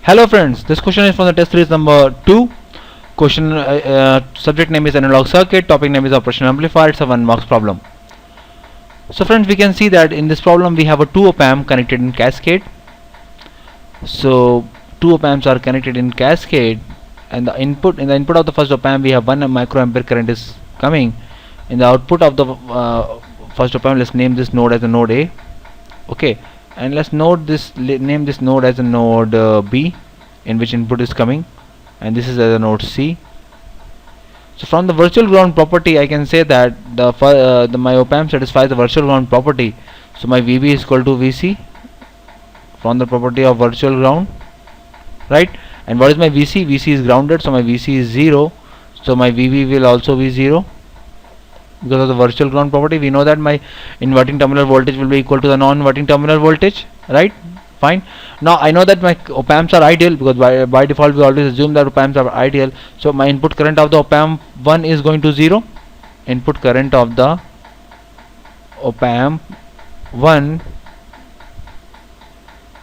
Hello friends, this question is from the test series number 2. Question subject name is analog circuit, topic name is operation amplifier. It's a 1 marks problem. So friends, we can see that in this problem we have a 2 op-amp connected in cascade. So 2 op-amps are connected in cascade, and in the input of the first op-amp we have 1 microampere current is coming. In the output of the first op-amp, let's name this node as a node A. Okay, and let's name this node as a node B, in which input is coming, and this is as a node C. So from the virtual ground property I can say that my op-amp satisfies the virtual ground property. So my VB is equal to VC from the property of virtual ground, right? And what is my VC? VC is grounded, so my VC is 0, so my VB will also be 0. Because of the virtual ground property, we know that my inverting terminal voltage will be equal to the non-inverting terminal voltage, right? Fine. Now I know that my op-amps are ideal, because by default we always assume that op-amps are ideal. So my input current of the op-amp 1 is going to 0. Input current of the op-amp 1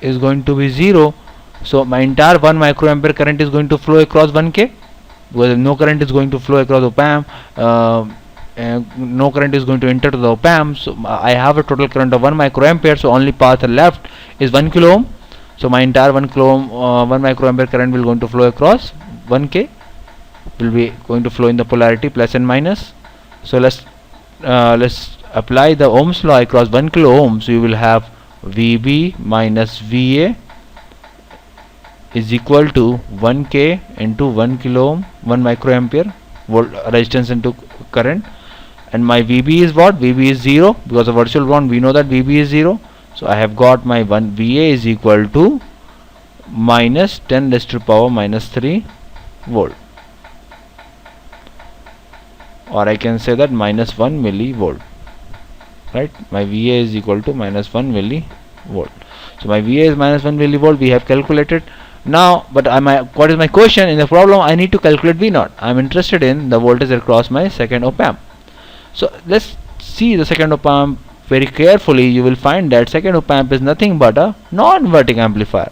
is going to be 0. So my entire 1 microampere current is going to flow across 1K, because no current is going to flow across op-amp. No current is going to enter to the op-amp, so I have a total current of 1 microampere, so only path left is 1 kilo ohm. So my entire 1 microampere current will going to flow across 1K, will be going to flow in the polarity plus and minus. So let's apply the Ohm's law across 1 kilo ohm. So you will have VB minus VA is equal to 1K into 1 kilo ohm, 1 microampere resistance into current. And my VB is what? VB is 0, because of virtual ground we know that VB is 0. So I have got my VA is equal to minus 10 raised to the power minus 3 volt, or I can say that minus 1 millivolt, right? My VA is equal to minus 1 millivolt. So my VA is minus 1 millivolt, we have calculated. Now, but what is my question? In the problem I need to calculate V0. I am interested in the voltage across my second op-amp. So let's see the second op-amp very carefully. You will find that second op-amp is nothing but a non-inverting amplifier.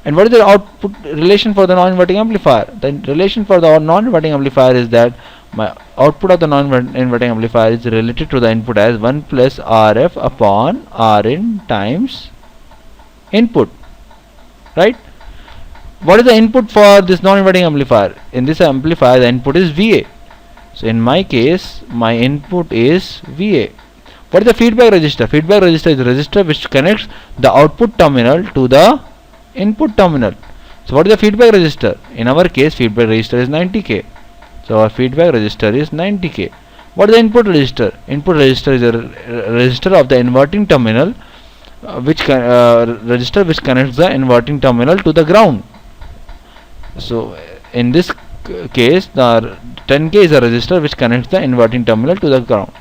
And what is the output relation for the non-inverting amplifier? The relation for the non-inverting amplifier is that my output of the non-inverting amplifier is related to the input as 1 plus RF upon Rin times input, right? What is the input for this non-inverting amplifier? In this amplifier the input is VA. So in my case my input is VA. What is the feedback resistor? Feedback resistor is a resistor which connects the output terminal to the input terminal. So what is the feedback resistor? In our case feedback resistor is 90K. So our feedback resistor is 90K. What is the input resistor? Input resistor is a resistor of the inverting terminal, resistor which connects the inverting terminal to the ground. So in this case the 10K is a resistor which connects the inverting terminal to the ground.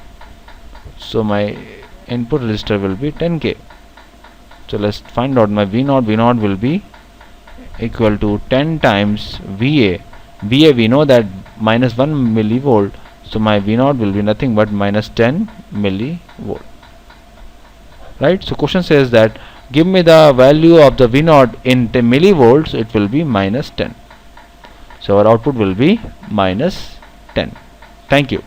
So my input resistor will be 10K. So let's find out my V0. V0 will be equal to 10 times VA. VA we know that minus 1 millivolt. So my V0 will be nothing but minus 10 millivolt. Right? So question says that give me the value of the V0 in 10 millivolts. It will be minus 10. So our output will be minus 10. Thank you.